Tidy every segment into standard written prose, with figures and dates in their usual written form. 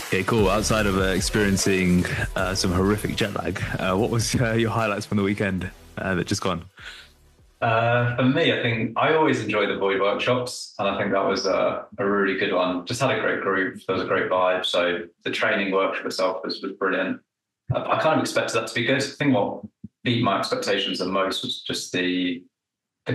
Okay, cool. Outside of experiencing some horrific jet lag, what was your highlights from the weekend that just gone? For me, I think I always enjoy the void workshops, and I think that was a really good one. Just had a great group. There was a great vibe. So the training workshop itself was brilliant. I kind of expected that to be good. I think what beat my expectations the most was just the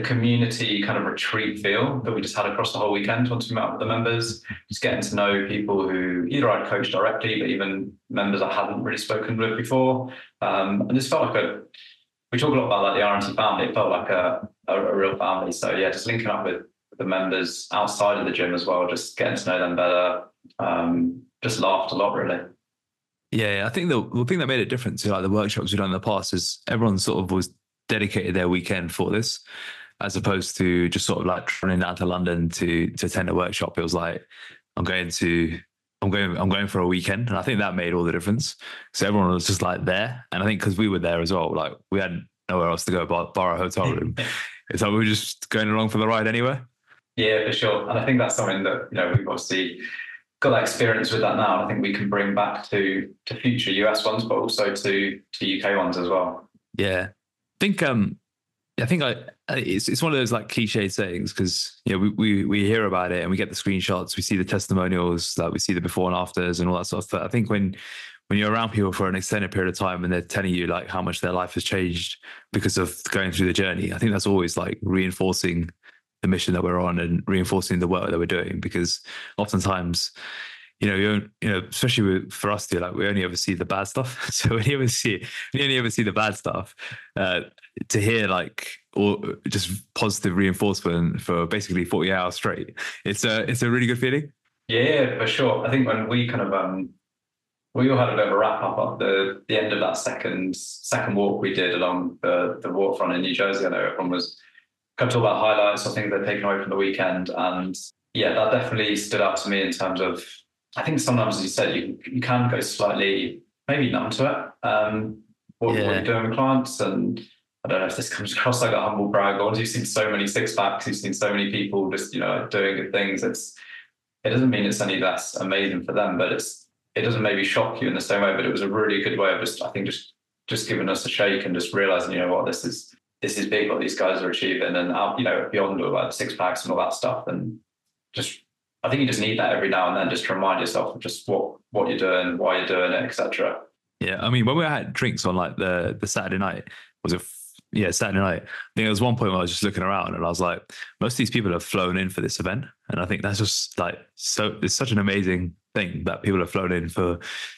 community kind of retreat feel that we just had across the whole weekend once we met up with the members, just getting to know people who either I'd coached directly, but even members I hadn't really spoken with before. And this felt like we talk a lot about like the RNT family. It felt like a real family. So yeah, just linking up with the members outside of the gym as well, just getting to know them better. Just laughed a lot, really. Yeah, I think the thing that made it different to like the workshops we've done in the past is everyone sort of was dedicated their weekend for this, as opposed to just sort of like running down to London to attend a workshop. It was like, I'm going for a weekend. And I think that made all the difference. So everyone was just like there. And I think because we were there as well, like we had nowhere else to go but bar a hotel room. It's like we were just going along for the ride anyway. Yeah, for sure. And I think that's something that, we've obviously got that experience with that now. And I think we can bring back to future US ones, but also to UK ones as well. Yeah. I think it's one of those like cliche sayings because we hear about it and we get the screenshots, we see the testimonials, like we see the before and afters and all that sort of stuff. I think when you're around people for an extended period of time and they're telling you like how much their life has changed because of going through the journey, I think that's always like reinforcing the mission that we're on and reinforcing the work that we're doing, because oftentimes especially for us too, like we only ever see the bad stuff. So when you only ever see the bad stuff, to hear like or just positive reinforcement for basically 48 hours straight, it's a really good feeling. Yeah, for sure. I think when we kind of we all had a bit of a wrap up at the end of that second walk we did along the waterfront in New Jersey. I know everyone was kind of talking about highlights or things they've taken away from the weekend, and yeah, that definitely stood out to me in terms of. I think sometimes, as you said, you can go slightly maybe numb to it. What you're doing with clients, and I don't know if this comes across like a humble brag, or you've seen so many six packs, you've seen so many people just doing good things. It doesn't mean it's any less amazing for them, but it doesn't maybe shock you in the same way. But it was a really good way of just giving us a shake and just realizing what this is big what these guys are achieving, and beyond all like the six packs and all that stuff, and just. I think you just need that every now and then, just to remind yourself of just what you're doing, why you're doing it, etc. Yeah, I mean, when we had drinks on like the Saturday night, Saturday night. I think there was one point where I was just looking around and I was like, most of these people have flown in for this event, and I think that's just like it's such an amazing thing that people have flown in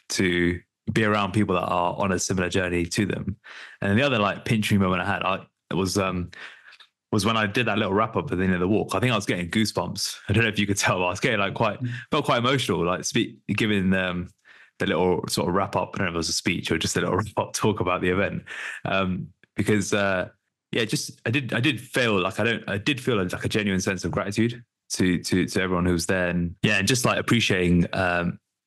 to be around people that are on a similar journey to them. And then the other like pinch me moment I had, was when I did that little wrap up at the end of the walk. I think I was getting goosebumps. I don't know if you could tell, but I was getting like felt quite emotional, like giving the little sort of wrap up. I don't know if it was a speech or just a little wrap up talk about the event. Because I did feel like a genuine sense of gratitude to everyone who was there, and just like appreciating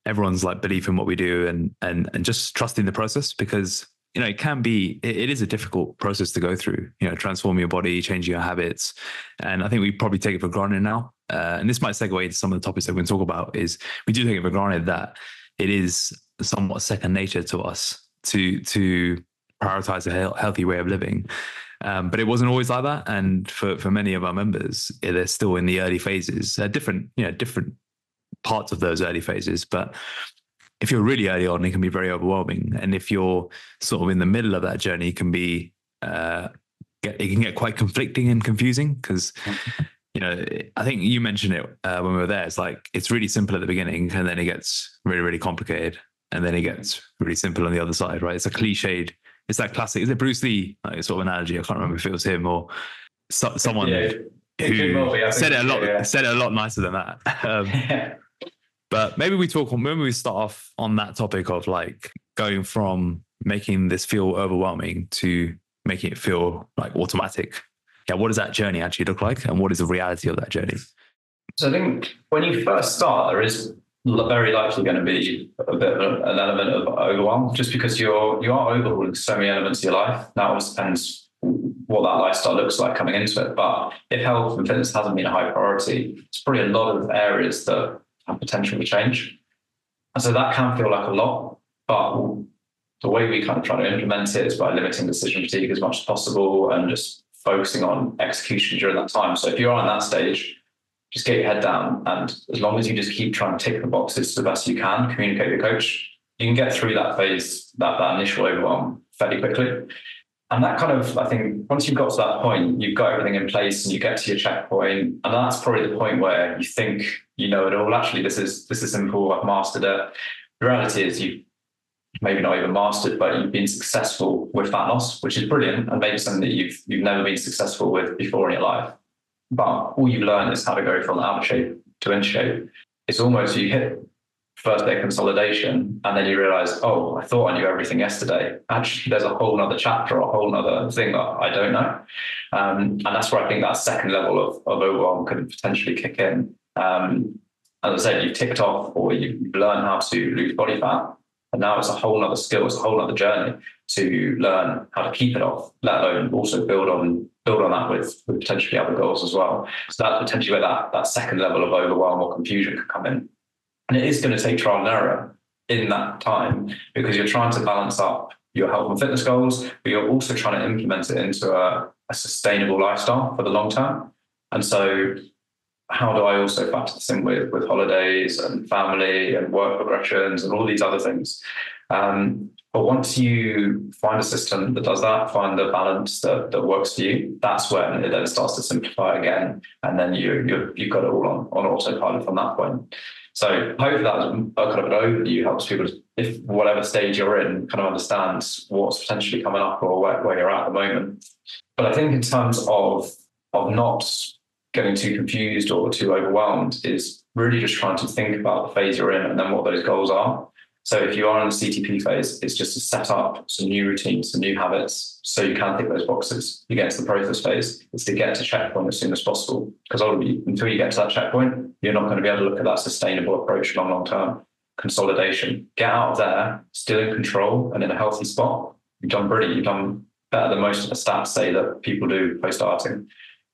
everyone's like belief in what we do and just trusting the process, because it is a difficult process to go through, transforming your body, changing your habits. And I think we probably take it for granted now. And this might segue into some of the topics that we're going to talk about, is we do take it for granted that it is somewhat second nature to us to prioritize a healthy way of living. But it wasn't always like that. And for many of our members, they're still in the early phases, different parts of those early phases. But if you're really early on, it can be very overwhelming. And if you're sort of in the middle of that journey, it can be, it can get quite conflicting and confusing, because, I think you mentioned it when we were there. It's like, it's really simple at the beginning, and then it gets really, really complicated. And then it gets really simple on the other side, right? It's it's that classic, is it Bruce Lee, like, sort of analogy? I can't remember if it was him or someone who said it a lot nicer than that. But maybe we start off on that topic of like going from making this feel overwhelming to making it feel like automatic. Yeah, what does that journey actually look like, and what is the reality of that journey? So I think when you first start, there is very likely going to be a bit of an element of overwhelm, just because you are overhauling so many elements of your life. Now it all depends what that lifestyle looks like coming into it. But if health and fitness hasn't been a high priority, it's probably a lot of areas that have potential to change. And so that can feel like a lot, but the way we kind of try to implement it is by limiting decision fatigue as much as possible and just focusing on execution during that time. So if you're on that stage, just get your head down. And as long as you just keep trying to tick the boxes to the best you can, communicate with your coach, you can get through that phase, that initial overwhelm fairly quickly. And that kind of, I think, once you've got to that point, you've got everything in place and you get to your checkpoint. And that's probably the point where you think you know it all. Actually, this is simple. I've mastered it. The reality is you've maybe not even mastered, but you've been successful with fat loss, which is brilliant and maybe something that you've never been successful with before in your life. But all you've learned is how to go from out of shape to in shape. It's almost you hit first day consolidation and then you realize, oh, I thought I knew everything yesterday. Actually, there's a whole nother chapter, a whole nother thing that I don't know. And that's where I think that second level of overwhelm could potentially kick in. As I said, you've ticked off or you've learned how to lose body fat. And now it's a whole other skill, it's a whole other journey to learn how to keep it off, let alone also build on that with potentially other goals as well. So that's potentially where that second level of overwhelm or confusion could come in. And it is going to take trial and error in that time because you're trying to balance up your health and fitness goals, but you're also trying to implement it into a sustainable lifestyle for the long term. And so how do I also factor this in with holidays and family and work progressions and all these other things? But once you find a system that does that, find the balance that works for you, that's when it then starts to simplify again. And then you've got it all on autopilot from that point. So hopefully that was a kind of an overview, helps people, if whatever stage you're in, kind of understand what's potentially coming up or where you're at the moment. But I think in terms of not getting too confused or too overwhelmed is really just trying to think about the phase you're in and then what those goals are. So if you are in the CTP phase, it's just to set up some new routines, some new habits, so you can tick those boxes. You get to the process phase, it's to get to checkpoint as soon as possible. Because ultimately, until you get to that checkpoint, you're not going to be able to look at that sustainable approach long term. Consolidation, get out of there, still in control and in a healthy spot. You've done brilliant. You've done better than most of the stats say that people do post-starting.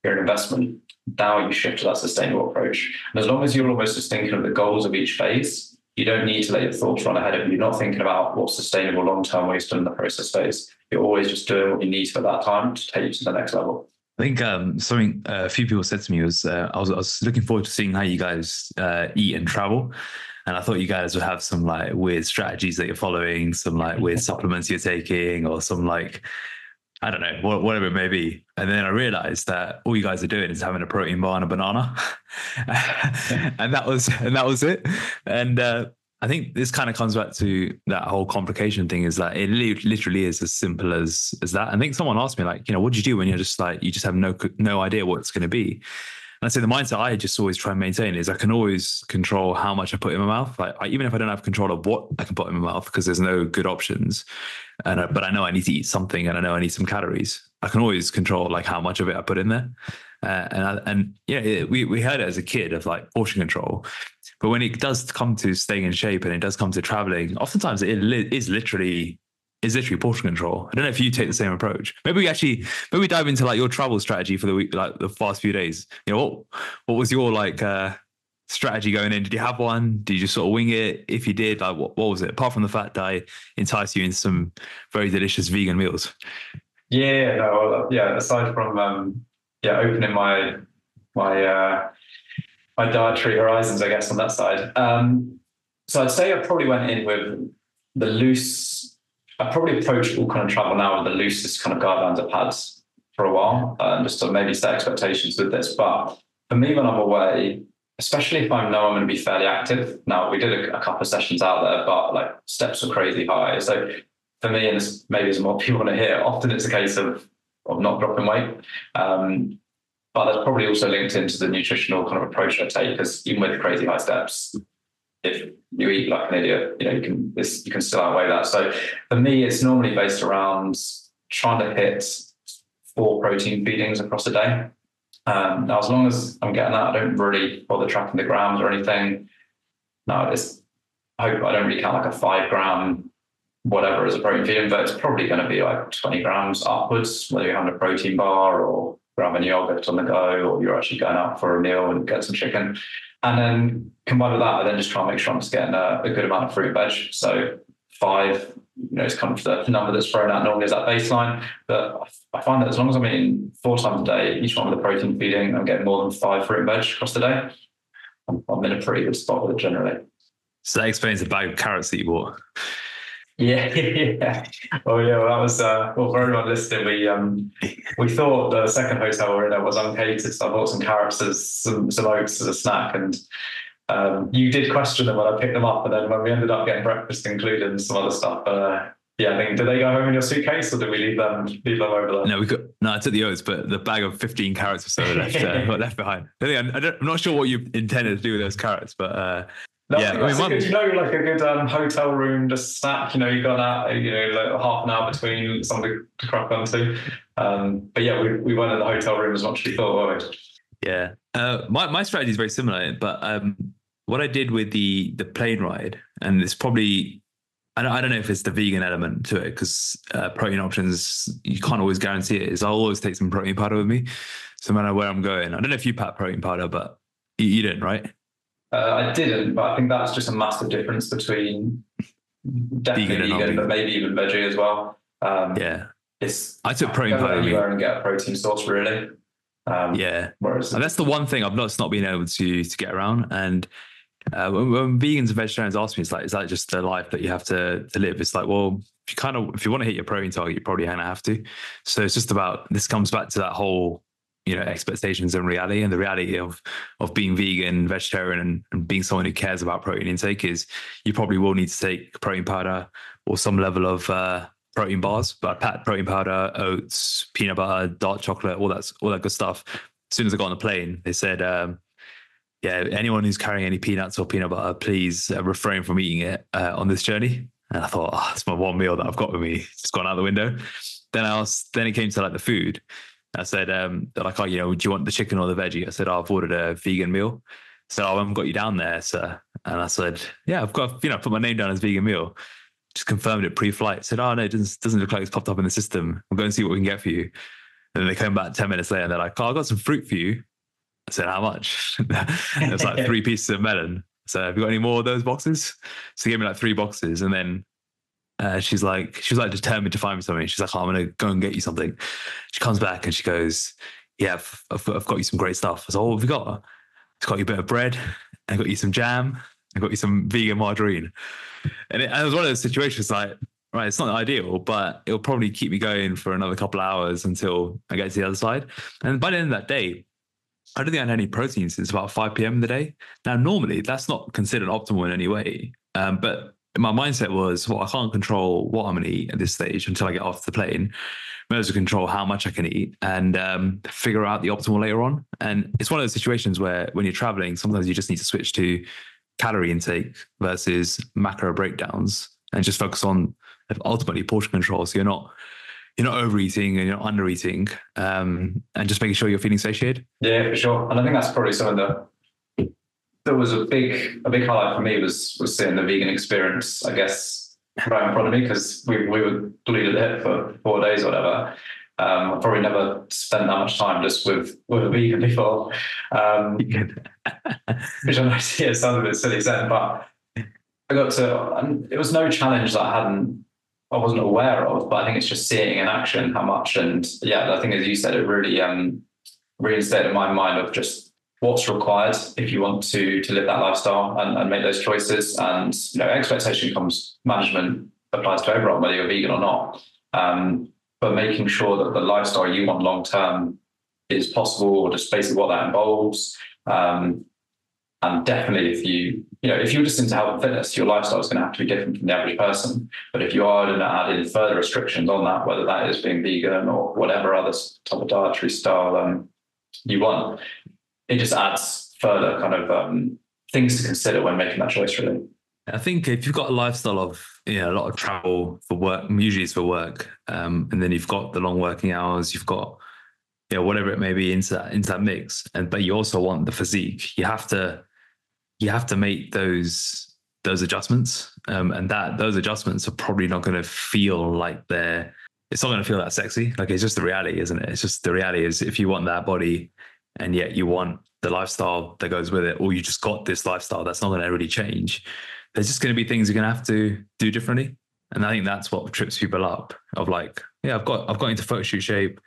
You're an investment. Now you shift to that sustainable approach. And as long as you're almost just thinking of the goals of each phase, you don't need to let your thoughts run ahead of you. You're not thinking about what's sustainable long-term waste in the process phase. You're always just doing what you need for that time to take you to the next level. I think something a few people said to me was I was looking forward to seeing how you guys eat and travel. And I thought you guys would have some like weird strategies that you're following, some like weird supplements you're taking, or some like, I don't know, whatever it may be. And then I realized that all you guys are doing is having a protein bar and a banana. and that was it. And I think this kind of comes back to that whole complication thing, is that it literally is as simple as that. I think someone asked me, like, what do you do when you're just like, you just have no idea what it's going to be? And I say the mindset I just always try and maintain is I can always control how much I put in my mouth. Like even if I don't have control of what I can put in my mouth, because there's no good options, but I know I need to eat something and I know I need some calories, I can always control like how much of it I put in there. We heard it as a kid of like portion control, but when it does come to staying in shape and it does come to traveling, oftentimes it is literally portion control. I don't know if you take the same approach. Maybe we dive into like your travel strategy for the week, like the past few days. What was your like strategy going in? Did you have one? Did you just sort of wing it? If you did, like what was it? Apart from the fact that I enticed you into some very delicious vegan meals. Aside from opening my dietary horizons, I guess, on that side. So I'd say I probably went in with the loose. I probably approached all kind of travel now with the loosest kind of guidelines I've had for a while, just to maybe set expectations with this. But for me, when I'm away, especially if I know I'm going to be fairly active. Now, we did a couple of sessions out there, but like steps were crazy high. So for me, and this maybe is more people want to hear, often it's a case of not dropping weight. But that's probably also linked into the nutritional kind of approach I take, because even with crazy high steps, if you eat like an idiot, you can still outweigh that. So for me, it's normally based around trying to hit 4 protein feedings across a day. Now, as long as I'm getting that, I don't really bother tracking the grams or anything. No, I hope I don't really count like a 5 gram whatever as a protein feeding, but it's probably going to be like 20 grams upwards, whether you're having a protein bar or grabbing yogurt on the go, or you're actually going out for a meal and get some chicken. And then combined with that, I then just try and make sure I'm just getting a good amount of fruit and veg. So 5, it's kind of the number that's thrown out normally as that baseline. But I find that as long as I'm eating 4 times a day, each one with the protein feeding, I'm getting more than 5 fruit and veg across the day. I'm in a pretty good spot with it generally. So that explains the bag of carrots that you bought. Yeah. Oh yeah, well, that was for everyone listening, we thought the second hotel we were in there was uncatered, so I bought some carrots as some oats as a snack, and you did question them when I picked them up, and then when we ended up getting breakfast included and some other stuff, I think, did they go home in your suitcase or did we leave them over there? No, I took the oats, but the bag of 15 carrots or so got left behind. I'm not sure what you intended to do with those carrots, but like a good hotel room just snack. You got that, like half an hour between something to crack onto. But yeah, we weren't in the hotel room as much as we thought, were we? Yeah. My strategy is very similar, but what I did with the plane ride, and it's probably, I don't know if it's the vegan element to it, because protein options, you can't always guarantee it, is I'll always take some protein powder with me. So no matter where I'm going, I don't know if you pack protein powder, but you didn't, right? I didn't, but I think that's just a massive difference between definitely vegan, but maybe even veggie as well. I took protein powder anywhere and get a protein source, really. Whereas that's the one thing I've not been able to get around. And when vegans and vegetarians ask me, it's like, is that just the life that you have to live? It's like, well, if you want to hit your protein target, you probably gonna have to. So it's just about, this comes back to that whole, expectations and reality. And the reality of being vegan, vegetarian, and being someone who cares about protein intake is you probably will need to take protein powder or some level of protein bars. But I packed protein powder, oats, peanut butter, dark chocolate, all that good stuff. As soon as I got on the plane, they said, anyone who's carrying any peanuts or peanut butter, please refrain from eating it on this journey. And I thought, that's my one meal that I've got with me. It's just gone out the window. Then it came to like the food. I said, they're like, do you want the chicken or the veggie? I said, I've ordered a vegan meal. So I haven't got you down there, sir. And I said, yeah, I've got, put my name down as vegan meal. Just confirmed it pre-flight. Said, no, it doesn't look like it's popped up in the system. We'll go and see what we can get for you. And then they came back 10 minutes later and they're like, I got some fruit for you. I said, how much? It was like 3 pieces of melon. So have you got any more of those boxes? So he gave me like 3 boxes. And then she was like determined to find me something. She's like, I'm going to go and get you something. She comes back and she goes, yeah, I've got you some great stuff. I said, what have you got? It's got you a bit of bread. I got you some jam. I got you some vegan margarine. And it was one of those situations like, right, it's not ideal, but it'll probably keep me going for another couple of hours until I get to the other side. And by the end of that day, I don't think I had any protein since about 5 p.m. in the day. Now, normally that's not considered optimal in any way. But my mindset was, well, I can't control what I'm going to eat at this stage until I get off the plane. I was to control how much I can eat and figure out the optimal later on. And it's one of those situations where when you're traveling, sometimes you just need to switch to calorie intake versus macro breakdowns and just focus on ultimately portion control. So you're not overeating and you're not undereating, and just making sure you're feeling satiated. Yeah, for sure. And I think that's probably something that was a big highlight for me was seeing the vegan experience, I guess, right in front of me, because we were glued at it for 4 days or whatever. I probably never spent that much time just with a vegan before, which I know sounds a bit silly then, but I got to, and it was no challenge that I wasn't aware of, but I think it's just seeing in action how much. And yeah, I think as you said, it really reinstated in my mind of just what's required if you want to live that lifestyle and make those choices. And expectation comes management applies to everyone, whether you're vegan or not. But making sure that the lifestyle you want long term is possible, or just basically what that involves. And definitely, if you're just into health and fitness, your lifestyle is going to have to be different from the average person. But if you are going to add in further restrictions on that, whether that is being vegan or whatever other type of dietary style you want, it just adds further kind of things to consider when making that choice, really. I think if you've got a lifestyle of a lot of travel for work, usually it's for work, and then you've got the long working hours, you've got whatever it may be into that mix, but you also want the physique. You have to make those adjustments, and those adjustments are probably not going to feel like it's not going to feel that sexy. Like, it's just the reality, isn't it? It's just the reality is if you want that body and yet you want the lifestyle that goes with it, or you just got this lifestyle that's not going to really change. There's just going to be things you're going to have to do differently. And I think that's what trips people up of like, yeah, I've got into photo shoot shape,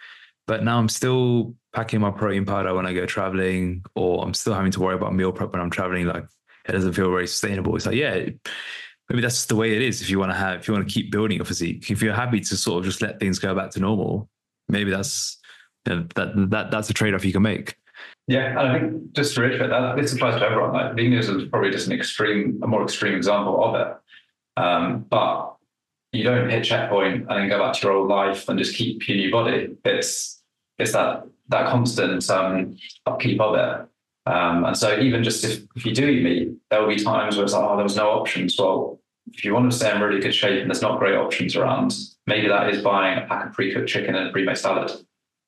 but now I'm still packing my protein powder when I go traveling, or I'm still having to worry about meal prep when I'm traveling. Like, it doesn't feel very sustainable. It's like, yeah, maybe that's just the way it is. If you want to keep building a physique, if you're happy to sort of just let things go back to normal, maybe that's, that's a trade-off you can make. Yeah, and I think just to reiterate that, this applies to everyone. Like, veganism is probably just a more extreme example of it. But you don't hit checkpoint and then go back to your old life and just keep your new body. It's that constant upkeep of it. And so even just if you do eat meat, there will be times where it's like, oh, there was no options. Well, if you want to stay in really good shape and there's not great options around, maybe that is buying a pack of pre-cooked chicken and a pre-made salad.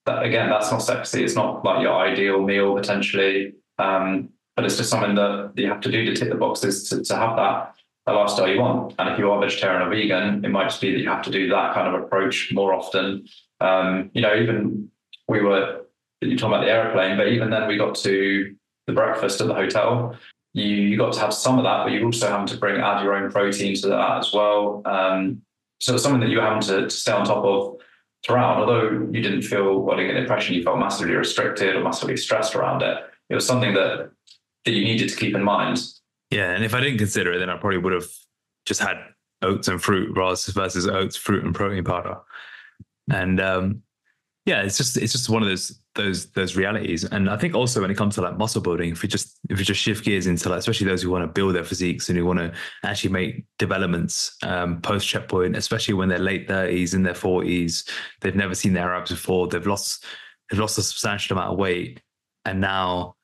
That, again, that's not sexy. It's not like your ideal meal potentially, but it's just something that you have to do to tick the boxes to have that lifestyle you want. And if you are vegetarian or vegan, it might just be that you have to do that kind of approach more often. Even you're talking about the airplane, but even then we got to the breakfast at the hotel. You got to have some of that, but you also have to add your own protein to that as well. So it's something that you're having to stay on top of throughout. Although you didn't feel, well, I didn't get the impression you felt massively restricted or massively stressed around it. It was something that you needed to keep in mind. Yeah, and if I didn't consider it, then I probably would have just had oats and fruit versus oats, fruit, and protein powder. And yeah, it's just one of those realities. And I think also when it comes to like muscle building, if we just shift gears into like, especially those who want to build their physiques and who want to actually make developments post checkpoint, especially when they're late 30s, in their 40s, they've never seen their abs before, they've lost a substantial amount of weight, and now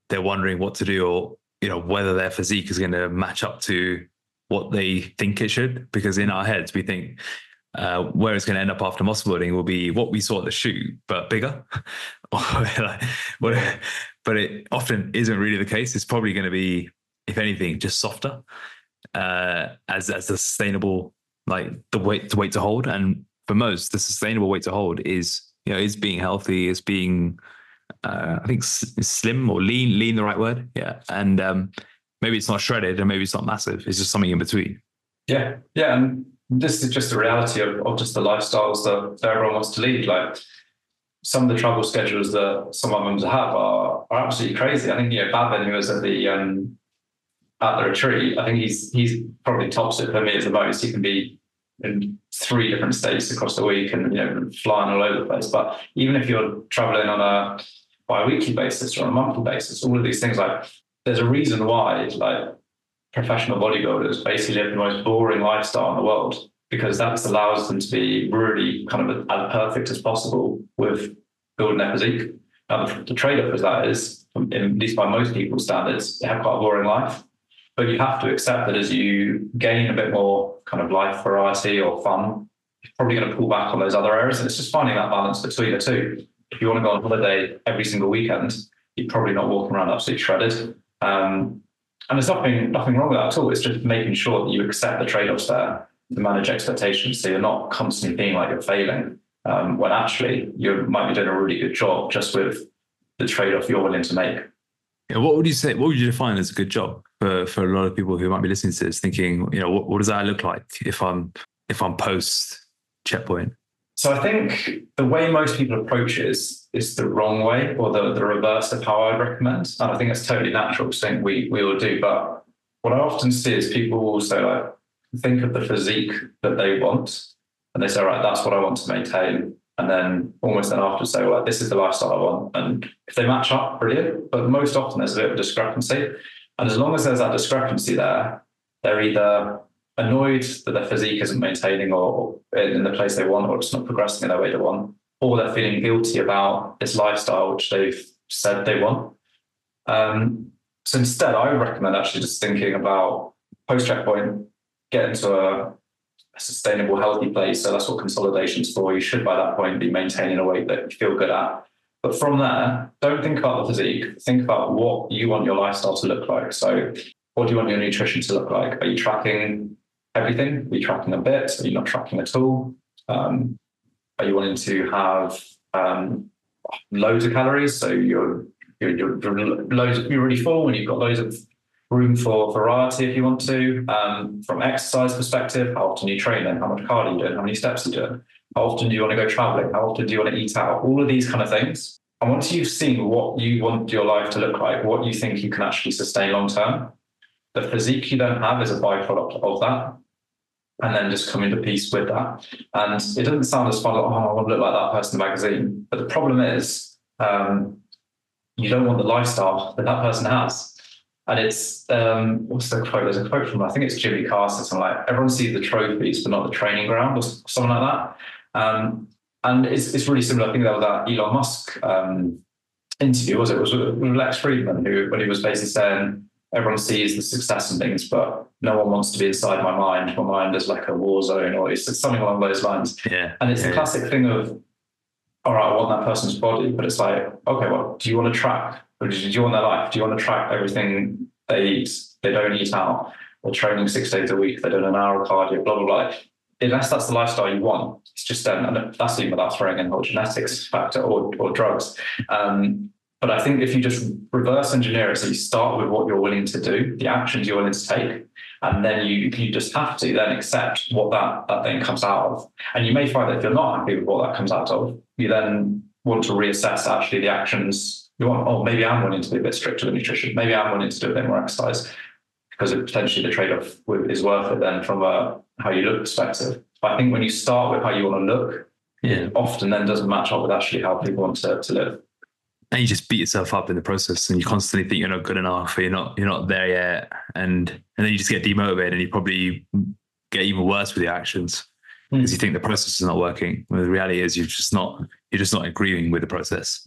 they're wondering what to do, or whether their physique is going to match up to what they think it should. Because in our heads we think where it's going to end up after muscle building will be what we saw at the shoot, but bigger. But it often isn't really the case. It's probably going to be, if anything, just softer as the sustainable, like the weight to hold. And for most, the sustainable weight to hold is being healthy, is being I think slim or lean the right word. Yeah. And maybe it's not shredded and maybe it's not massive. It's just something in between. Yeah. And this is just the reality of just the lifestyles that everyone wants to lead. Like, some of the travel schedules that some of our members have are absolutely crazy. I think, Babin, who was at the retreat, I think he's probably tops it for me at the most. He can be in 3 different states across the week and, flying all over the place. But even if you're traveling on a bi-weekly basis or on a monthly basis, all of these things, like, there's a reason why, like, professional bodybuilders basically live the most boring lifestyle in the world, because that allows them to be really kind of as perfect as possible with building their physique. Now, the trade-off of that is, at least by most people's standards, they have quite a boring life. But you have to accept that as you gain a bit more kind of life variety or fun, you're probably going to pull back on those other areas. And it's just finding that balance between the two. If you want to go on holiday every single weekend, you're probably not walking around absolutely shredded. And there's nothing wrong with that at all. It's just making sure that you accept the trade-offs there to manage expectations, so you're not constantly being like you're failing, when actually you might be doing a really good job just with the trade-off you're willing to make. Yeah, what would you say? What would you define as a good job for a lot of people who might be listening to this, thinking, what does that look like if I'm post checkpoint? So I think the way most people approach it is the wrong way, or the reverse of how I'd recommend. And I think it's totally natural, something we all do. But what I often see is people will say, like, think of the physique that they want, and they say, right, that's what I want to maintain. And then almost then after say, well, this is the lifestyle I want. And if they match up, brilliant. But most often there's a bit of a discrepancy. And as long as there's that discrepancy there, they're either annoyed that their physique isn't maintaining or in the place they want, or it's not progressing in their way they want, or they're feeling guilty about this lifestyle which they've said they want. So instead, I would recommend actually just thinking about post-checkpoint, get into a sustainable, healthy place. So that's what consolidation's for. You should, by that point, be maintaining a weight that you feel good at. But from there, don't think about the physique. Think about what you want your lifestyle to look like. So what do you want your nutrition to look like? Are you tracking everything? Are you tracking a bit? Are you not tracking at all? Are you wanting to have loads of calories? So you're you're really full and you've got loads of room for variety if you want to. From exercise perspective, how often you train and how much cardio you do, how many steps you do, how often do you want to go traveling, how often do you want to eat out, all of these kind of things. And once you've seen what you want your life to look like, what you think you can actually sustain long term, the physique you then have is a byproduct of that. And then just come into peace with that. And it doesn't sound as fun, like, oh, I want to look like that person in the magazine. But the problem is, you don't want the lifestyle that that person has. And it's, what's the quote? There's a quote from, I think it's Jimmy Carter, something like, everyone sees the trophies, but not the training ground, or something like that. And it's really similar. I think that was that Elon Musk interview, was it? It was with Lex Friedman, who, when he was basically saying, everyone sees the success and things, but no one wants to be inside my mind. My mind is like a war zone, or it's something along those lines. Yeah. And it's the classic thing of, all right, I want that person's body, but it's like, okay, well, do you want to track? Or do you want their life? Do you want to track everything they eat? They don't eat out. Or training 6 days a week. They do an hour of cardio, blah, blah, blah. Unless that's the lifestyle you want, it's just, and that's even without throwing in the whole genetics factor or drugs. But I think if you just reverse engineer it, so you start with what you're willing to do, the actions you're willing to take, and then you just have to then accept what that then comes out of. And you may find that if you're not happy with what that comes out of, you then want to reassess actually the actions you want. Oh, maybe I'm willing to be a bit stricter with nutrition. Maybe I'm willing to do a bit more exercise, because potentially the trade-off is worth it then from a how you look perspective. But I think when you start with how you want to look, it often then doesn't match up with actually how people want to live. And you just beat yourself up in the process, and you constantly think you're not good enough, or you're not there yet, and then you just get demotivated, and you probably get even worse with your actions because you think the process is not working. When the reality is you're just not agreeing with the process.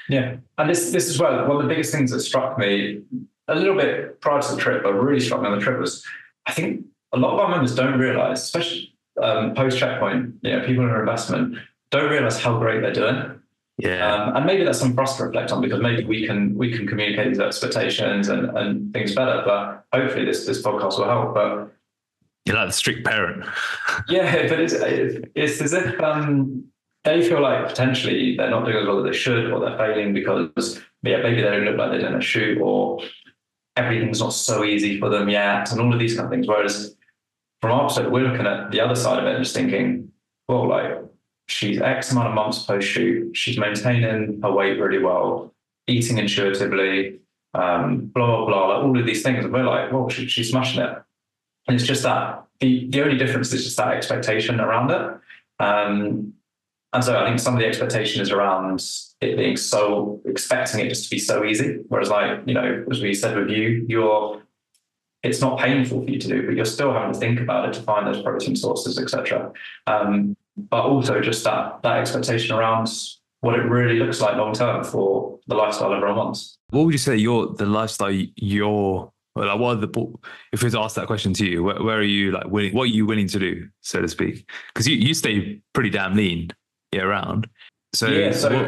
Yeah, and this is where one of the biggest things that struck me a little bit prior to the trip, but really struck me on the trip, was I think a lot of our members don't realise, especially post checkpoint, people in our investment don't realise how great they're doing. Yeah, and maybe that's something for us to reflect on, because maybe we can communicate these expectations and things better. But hopefully this podcast will help. But you're like the strict parent. Yeah, but it's as if they feel like potentially they're not doing as well as they should, or they're failing because maybe they don't look like they're doing a shoot, or everything's not so easy for them yet, and all of these kind of things. Whereas from our perspective, we're looking at the other side of it and just thinking, well, like, she's X amount of months post-shoot. She's maintaining her weight really well, eating intuitively, blah, blah, blah, like all of these things. And we're like, well, she's smashing it. And it's just that the only difference is just that expectation around it. And so I think some of the expectation is around it being so, expecting it just to be so easy. Whereas, like, as we said with you, it's not painful for you to do, but you're still having to think about it to find those protein sources, etc. But also just that expectation around what it really looks like long term for the lifestyle everyone wants. What would you say the lifestyle if we were to ask that question to you, where are you like willing? What are you willing to do, so to speak? Because you stay pretty damn lean year round. So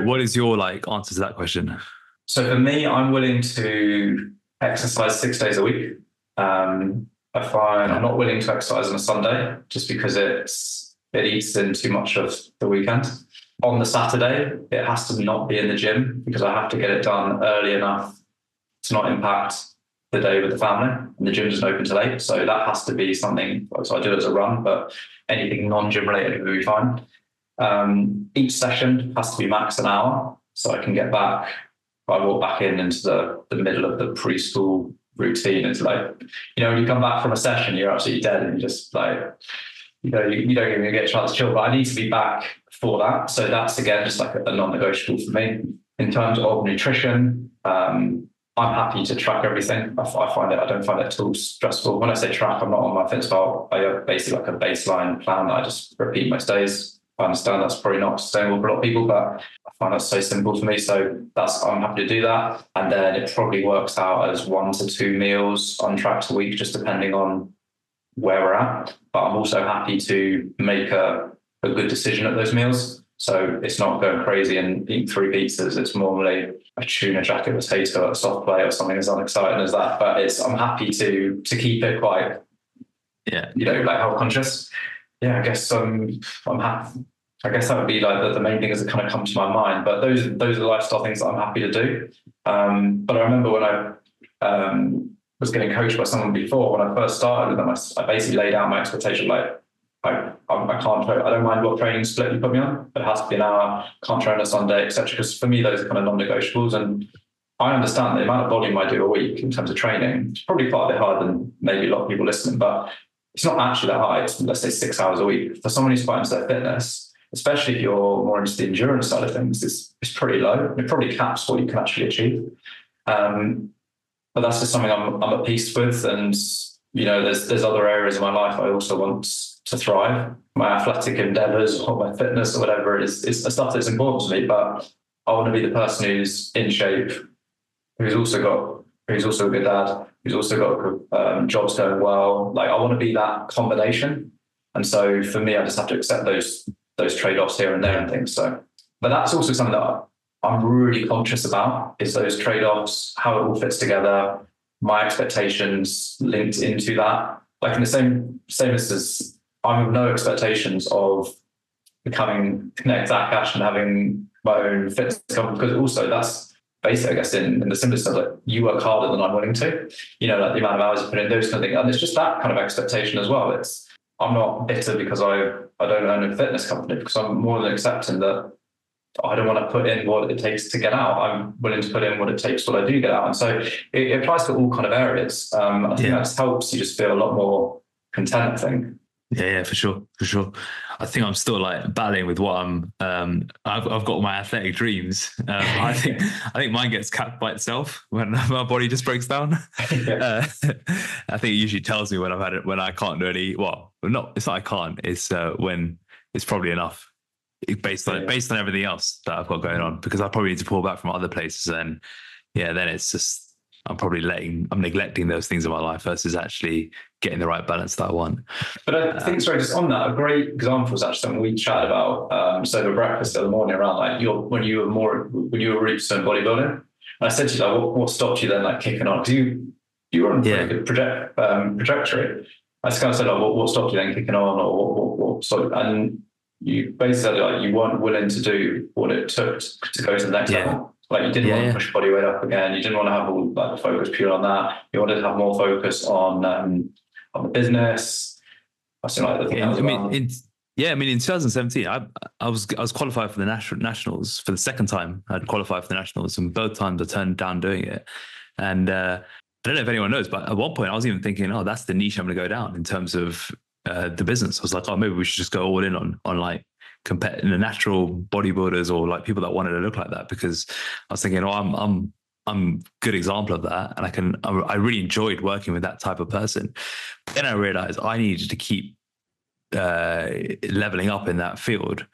what is your answer to that question? So for me, I'm willing to exercise 6 days a week. I find I'm not willing to exercise on a Sunday just because it eats in too much of the weekend. On the Saturday, it has to not be in the gym because I have to get it done early enough to not impact the day with the family, and the gym doesn't open till 8. So that has to be something. So I do it as a run, but anything non-gym related will be fine. Each session has to be max an hour, so I can get back. I walk back into the middle of the preschool routine. It's like, when you come back from a session, you're absolutely dead, and you just like, you don't even get a chance to chill. But I need to be back for that. So that's, again, just like a non-negotiable for me. In terms of nutrition, I'm happy to track everything. I don't find it at all stressful. When I say track, I'm not on my fitness belt. I have basically like a baseline plan that I just repeat most days. I understand that's probably not sustainable for a lot of people, but I find that so simple for me. So I'm happy to do that. And then it probably works out as 1 to 2 meals untracked a week, just depending on where we're at. But I'm also happy to make a good decision at those meals. So it's not going crazy and eating 3 pizzas. It's normally a tuna jacket potato, a soft plate, or something as unexciting as that. But I'm happy to keep it quite, like health conscious. Yeah, I guess I'm happy. I guess that would be like the main things that kind of come to my mind. But those are the lifestyle things that I'm happy to do. But I remember when I was getting coached by someone before, when I first started with them, I basically laid out my expectation like, I can't train. I don't mind what training split you put me on, but it has to be an hour. Can't train on a Sunday, etc. Because for me, those are kind of non-negotiables. And I understand the amount of volume I do a week in terms of training. It's probably quite a bit harder than maybe a lot of people listening, but it's not actually that high. It's, let's say, 6 hours a week. For someone who's quite into their fitness, especially if you're more into the endurance side of things, it's pretty low. It probably caps what you can actually achieve. But that's just something I'm at peace with. And there's other areas of my life I also want to thrive. My athletic endeavors or my fitness or whatever is the stuff that's important to me. But I want to be the person who's in shape, who's also a good dad, who's also got jobs going well. Like, I want to be that combination. And so for me, I just have to accept those trade-offs here and there and things. So, but that's also something that I'm really conscious about, is those trade-offs, how it all fits together, my expectations linked into that. Like, in the same as I have no expectations of becoming Zach Ash and having my own fitness company, because also that's basic, I guess, in the simplest sense, like, you work harder than I'm willing to, like the amount of hours you put in, those kind of things. And it's just that kind of expectation as well. I'm not bitter because I don't own a fitness company, because I'm more than accepting that I don't want to put in what it takes to get out. I'm willing to put in what it takes when I do get out. And so it applies to all kind of areas. I think that helps you just feel a lot more content, I think. Yeah, for sure. I think I'm still like battling with what I've got my athletic dreams. I think mine gets capped by itself when my body just breaks down. I think it usually tells me when I've had it, when I can't do any. Well, it's not I can't. It's when it's probably enough, based on everything else that I've got going on, because I probably need to pull back from other places. And then it's just, I'm neglecting those things in my life versus actually getting the right balance that I want. But I think, sorry, just on that, a great example is actually something we chatted about sober breakfast the other morning around like when you were really pursuing bodybuilding. And I said to you, like, what stopped you then, like, kicking on? Because you were on a pretty good trajectory. I just kind of said, like, what stopped you then kicking on, or what stopped? And you basically said, like, you weren't willing to do what it took to go to the next level. Like, you didn't want to push body weight up again. You didn't want to have all like the focus pure on that. You wanted to have more focus on the business. I think like the thing. In 2017, I was qualified for the nationals for the second time. I'd qualified for the nationals, and both times I turned down doing it. And I don't know if anyone knows, but at one point I was even thinking, oh, that's the niche I'm going to go down in terms of the business. I was like, oh, maybe we should just go all in on like the natural bodybuilders, or like people that wanted to look like that, because I was thinking, I'm a good example of that, and I really enjoyed working with that type of person. Then I realized I needed to keep leveling up in that field,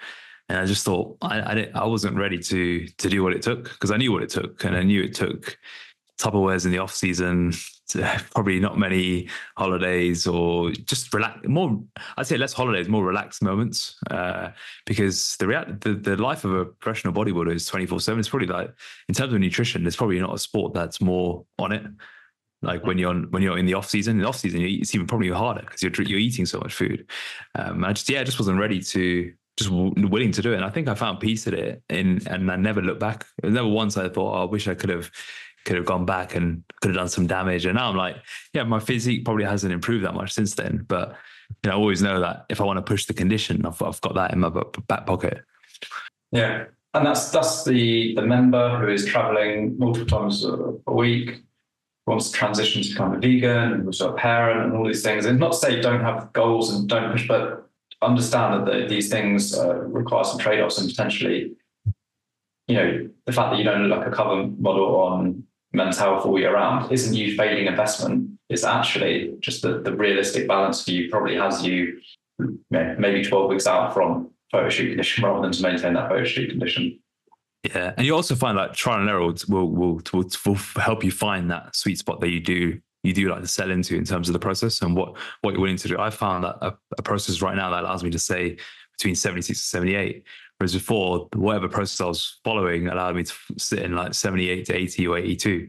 and I just thought I wasn't ready to do what it took, because I knew what it took, and I knew it took Tupperwares in the off season, probably not many holidays, or just more. I'd say less holidays, more relaxed moments, because the life of a professional bodybuilder is 24/7. It's probably like, in terms of nutrition, there's probably not a sport that's more on it. Like when you're in the off season, it's even probably harder because you're eating so much food. I just wasn't ready to. Just willing to do it, and I think I found peace in it, and I never looked back. Never once I thought, oh, I wish I could have gone back and could have done some damage. And now I'm like, my physique probably hasn't improved that much since then, but I always know that if I want to push the condition, I've got that in my back pocket. Yeah, and that's the member who is traveling multiple times a week, wants to transition to become a vegan, and also a parent, and all these things. And not to say don't have goals and don't push, but understand that these things require some trade-offs, and potentially, the fact that you don't look like a cover model on Men's Health all year round isn't you failing investment. It's actually just the realistic balance for you probably has you maybe 12 weeks out from photo shoot condition rather than to maintain that photo shoot condition. Yeah, and you also find like trial and error will help you find that sweet spot that you do like to sell into in terms of the process and what you're willing to do. I found that a process right now that allows me to say between 76 and 78, whereas before, whatever process I was following allowed me to sit in like 78 to 80 or 82.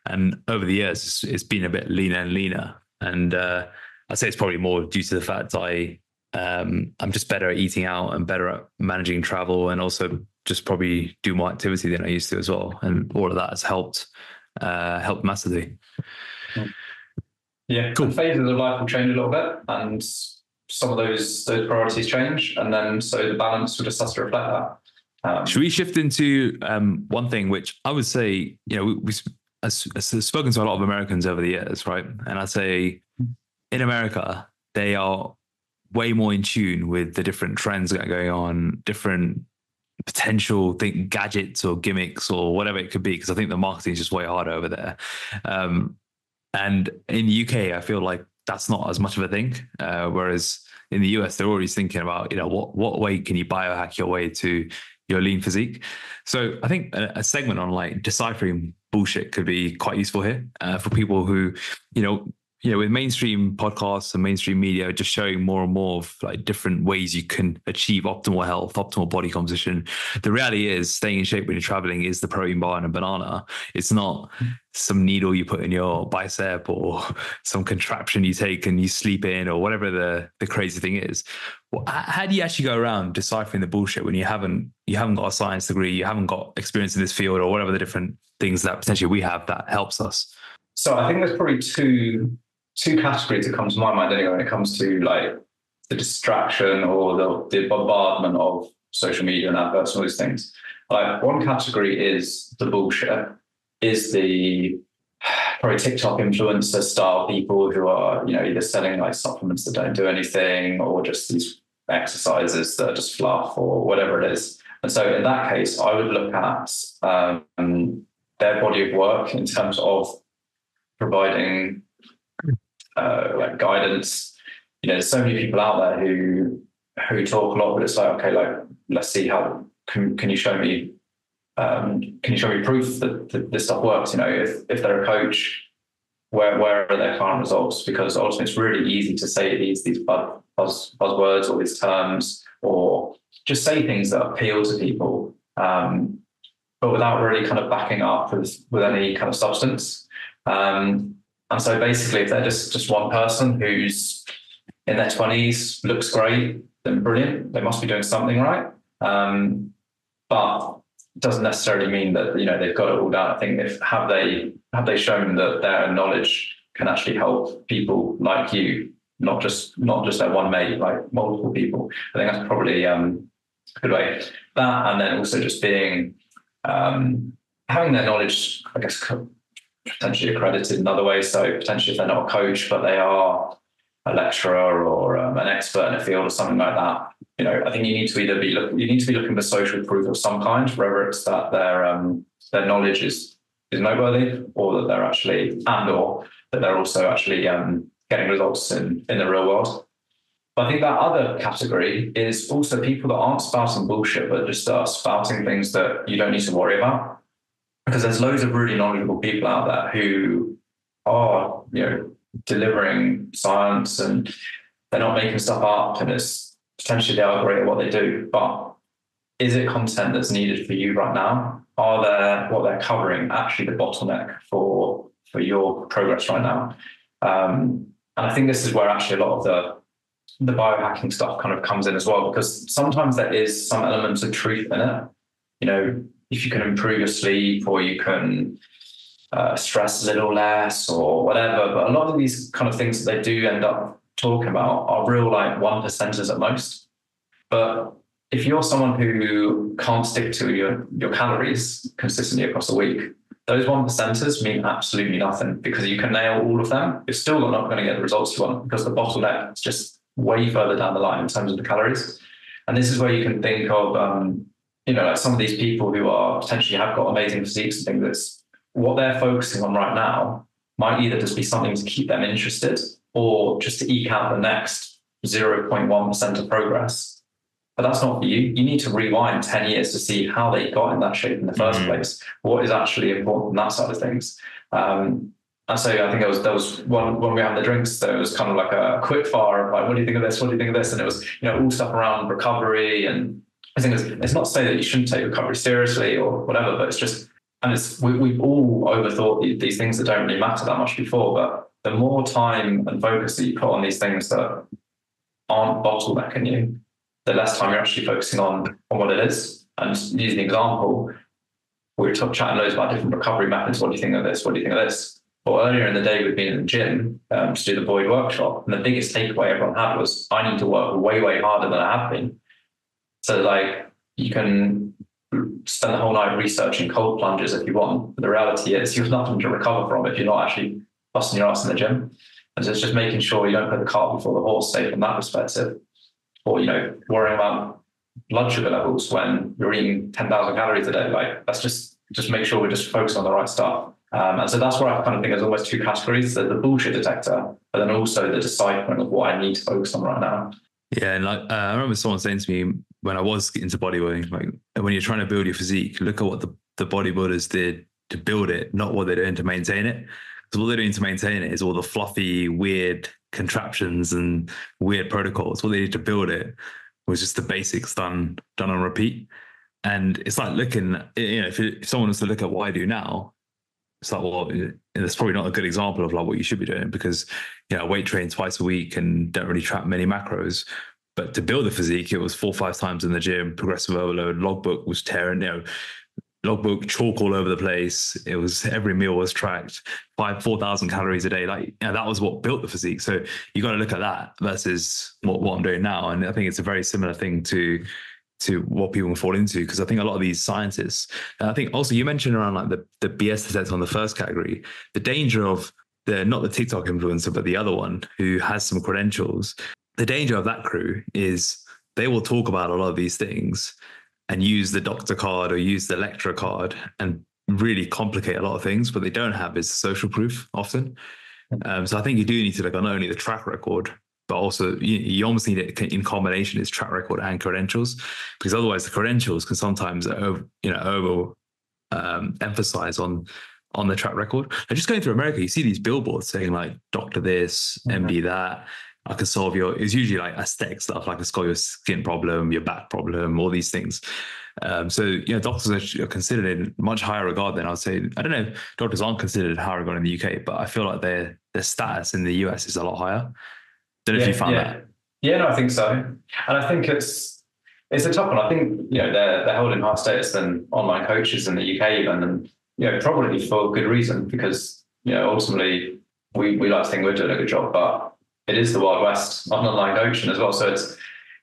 And over the years, it's been a bit leaner and leaner. And I'd say it's probably more due to the fact I I'm just better at eating out and better at managing travel, and also just probably do more activity than I used to as well. And all of that has helped massively. Yeah, cool. Phases of life will change a little bit, and some of those priorities change, and then so the balance will just has to reflect that. Should we shift into one thing which I would say, I've spoken to a lot of Americans over the years, right? And I'd say in America, they are way more in tune with the different trends that are going on, different potential gadgets or gimmicks or whatever it could be, because I think the marketing is just way harder over there. And in the UK, I feel like that's not as much of a thing. Whereas in the US, they're always thinking about, what way can you biohack your way to your lean physique? So I think a segment on like deciphering bullshit could be quite useful here for people who, with mainstream podcasts and mainstream media just showing more and more of like different ways you can achieve optimal health, optimal body composition. The reality is staying in shape when you're traveling is the protein bar and a banana. It's not some needle you put in your bicep or some contraption you take and you sleep in or whatever the crazy thing is. Well, how do you actually go around deciphering the bullshit when you haven't got a science degree, you haven't got experience in this field or whatever the different things that potentially we have that helps us? So I think there's probably two categories that come to my mind anyway when it comes to like the distraction or the bombardment of social media and adverts and all these things. Like one category is the bullshit, is the probably TikTok influencer style people who are, either selling like supplements that don't do anything or just these exercises that are just fluff or whatever it is. And so in that case, I would look at their body of work in terms of providing like guidance. There's so many people out there who talk a lot, but it's like, okay, like let's see how can you show me proof that this stuff works? If they're a coach, where are their current results? Because ultimately it's really easy to say these buzzwords or these terms, or just say things that appeal to people, but without really kind of backing up with any kind of substance. And so basically, if they're just one person who's in their 20s, looks great, then brilliant. They must be doing something right. But it doesn't necessarily mean that, they've got it all down. I think have they shown that their knowledge can actually help people like you, not just their one mate, like multiple people. I think that's probably a good way. That, and then also just being, having their knowledge, I guess, potentially accredited in other ways. So potentially if they're not a coach, but they are a lecturer or an expert in a field or something like that, I think you need to either be looking for social proof of some kind, whether it's that their knowledge is noteworthy, or that they're actually, or that they're also actually getting results in the real world. But I think that other category is also people that aren't spouting bullshit, but just are spouting things that you don't need to worry about. Because there's loads of really knowledgeable people out there who are, delivering science, and they're not making stuff up, and it's potentially they are great at what they do. But is it content that's needed for you right now? Are what they're covering actually the bottleneck for your progress right now? And I think this is where actually a lot of the biohacking stuff kind of comes in as well, because sometimes there is some elements of truth in it. If you can improve your sleep, or you can stress a little less or whatever. But a lot of these kind of things that they do end up talking about are real like 1%ers at most. But if you're someone who can't stick to your calories consistently across a week, those 1%ers mean absolutely nothing, because you can nail all of them. You're still not going to get the results you want, because the bottleneck is just way further down the line in terms of the calories. And this is where you can think of, like some of these people who are potentially have got amazing physiques and things, that's what they're focusing on right now might either just be something to keep them interested, or just to eke out the next 0.1% of progress. But that's not for you. You need to rewind 10 years to see how they got in that shape in the first place. What is actually important on that side of things? And so I think there was one when we were having the drinks, there was kind of like a quick fire of like, what do you think of this? What do you think of this? And it was, all stuff around recovery. And I think it's not to say that you shouldn't take recovery seriously or whatever, but it's just, and we've all overthought these things that don't really matter that much before. But the more time and focus that you put on these things that aren't bottlenecking you, the less time you're actually focusing on what it is. And using an example, we were chatting loads about different recovery methods. What do you think of this? What do you think of this? Well, earlier in the day, we'd been in the gym to do the Void workshop. And the biggest takeaway everyone had was, I need to work way, way harder than I have been. So like, you can spend the whole night researching cold plunges if you want. But the reality is you have nothing to recover from if you're not actually busting your ass in the gym. And so it's just making sure you don't put the cart before the horse, say, from that perspective. Or, worrying about blood sugar levels when you're eating 10,000 calories a day. Like, let's just make sure we're just focused on the right stuff. And so that's where I kind of think there's almost two categories: the bullshit detector, but then also the deciphering of what I need to focus on right now. Yeah, and like I remember someone saying to me when I was into bodybuilding, like, when you're trying to build your physique, look at what the bodybuilders did to build it, not what they're doing to maintain it. Because what they're doing to maintain it is all the fluffy, weird contraptions and weird protocols. What they did to build it was just the basics done on repeat. And it's like looking, if someone was to look at what I do now, it's like, well, it's probably not a good example of like what you should be doing, because, weight train twice a week and don't really track many macros. But to build the physique, it was 4 or 5 times in the gym, progressive overload, logbook was tearing, logbook chalk all over the place. It was, every meal was tracked, 4,000 calories a day. Like, that was what built the physique. So you got to look at that versus what I'm doing now. And I think it's a very similar thing to what people can fall into, because I think a lot of these scientists, and I think also you mentioned around like the BS detector on the first category, the danger of not the TikTok influencer, but the other one who has some credentials. The danger of that crew is they will talk about a lot of these things and use the doctor card or use the lecturer card and really complicate a lot of things. What they don't have is social proof often. So I think you do need to look at not only the track record, but also you almost need it in combination, is track record and credentials, because otherwise the credentials can sometimes emphasize on the track record. And just going through America, you see these billboards saying like doctor this, MD that. I can solve it's usually like aesthetic stuff, like I can solve your skin problem, your back problem, all these things. So doctors are considered in much higher regard than I would say. I don't know if doctors aren't considered higher regard in the UK, but I feel like their status in the US is a lot higher. Don't know if you found that. Yeah, no, I think so. And I think it's a tough one. I think, they're holding higher status than online coaches in the UK even, and, probably for good reason, because, ultimately we like to think we're doing a good job, but it is the Wild West on online coaching as well. So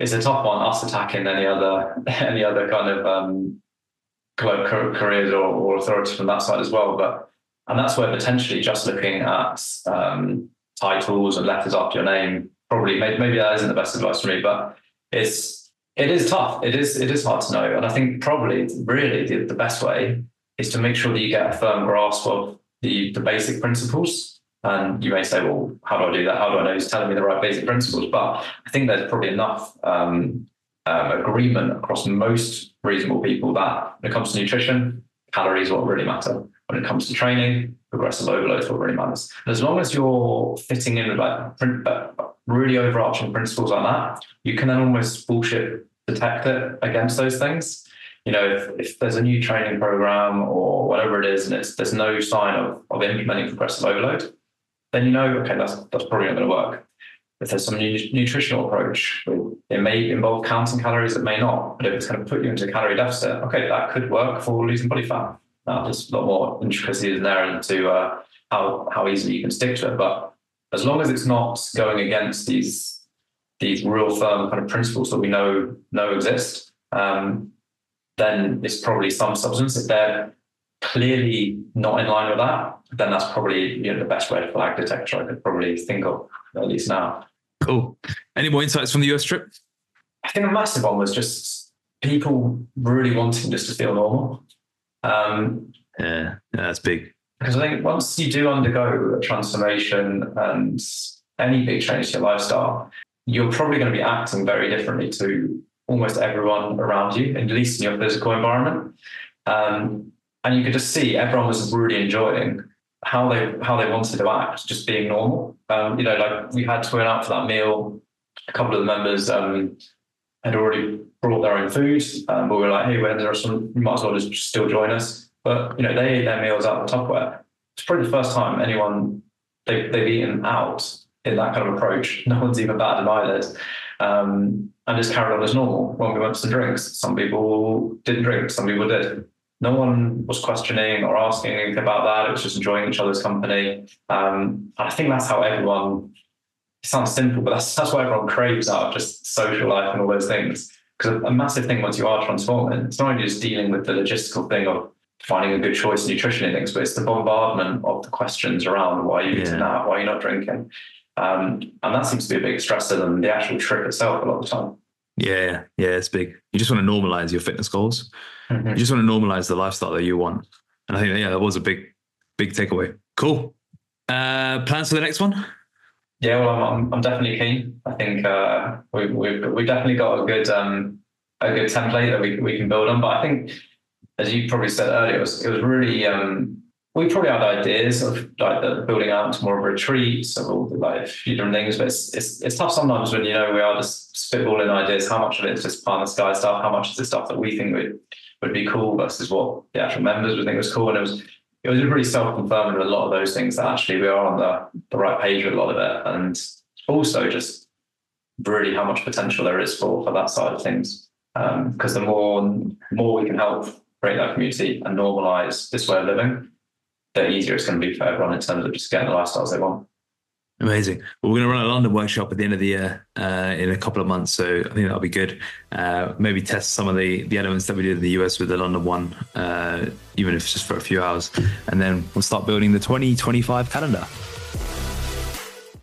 it's a tough one, us attacking any other kind of careers or authority from that side as well. And that's where potentially just looking at titles and letters after your name, probably maybe that isn't the best advice for me, but it is tough. It is hard to know. And I think probably really the best way is to make sure that you get a firm grasp of the basic principles. And you may say, well, how do I do that? How do I know who's telling me the right basic principles? But I think there's probably enough agreement across most reasonable people that when it comes to nutrition, calories are what really matter. When it comes to training, progressive overload is what really matters. And as long as you're fitting in with like really overarching principles like that, you can then almost bullshit detect it against those things. If there's a new training program or whatever it is, and there's no sign of implementing progressive overload, then okay, that's probably not going to work. If there's some new nutritional approach, it may involve counting calories, it may not. But if it's going to put you into a calorie deficit, okay, that could work for losing body fat. There's a lot more intricacies in there into how easily you can stick to it. But as long as it's not going against these real firm kind of principles that we know exist, then it's probably some substance. If they're clearly not in line with that, then that's probably the best red flag detector I could probably think of, at least now. Cool. Any more insights from the US trip? I think a massive one was just people really wanting just to feel normal. Yeah, that's big. Because I think once you do undergo a transformation and any big change to your lifestyle, you're probably going to be acting very differently to almost everyone around you, at least in your physical environment. And you could just see everyone was really enjoying how they wanted to act, just being normal. Like we had to went out for that meal. A couple of the members had already brought their own food, but we were like, hey, when there are some, you might as well just still join us. But they ate their meals out of the Tupperware. It's probably the first time anyone they've eaten out in that kind of approach. No one's even batted an eyelid. and just carried on as normal. When we went to the drinks, some people didn't drink, some people did. No one was questioning or asking anything about that. It was just enjoying each other's company. And I think that's how everyone, it sounds simple, but that's what everyone craves out of just social life and all those things. Because a massive thing once you are transforming, it's not only just dealing with the logistical thing of finding a good choice in nutrition and things, but it's the bombardment of the questions around why are you eating that, why are you not drinking? And that seems to be a big stressor than the actual trip itself a lot of the time. Yeah, it's big. You just want to normalize your fitness goals. Mm-hmm. You just want to normalize the lifestyle that you want. And I think, that was a big takeaway. Cool. Plans for the next one? Yeah, well, I'm definitely keen. I think we've definitely got a good template that we can build on. But I think, as you probably said earlier, it was really we probably had ideas of like the building out to more of retreats of all the like a few different things. But it's tough sometimes when we are just spitballing ideas. How much of it is just pie in the sky stuff? How much is the stuff that we think would be cool versus what the actual members would think was cool? And it was really self-confirming with a lot of those things that actually we are on the right page with a lot of it. And also just really how much potential there is for that side of things. Because the more we can help create that community and normalize this way of living, the easier it's going to be for everyone in terms of just getting the lifestyles they want. Amazing. Well, we're going to run a London workshop at the end of the year in a couple of months. So I think that'll be good. Maybe test some of the elements that we did in the US with the London one, even if it's just for a few hours. And then we'll start building the 2025 calendar.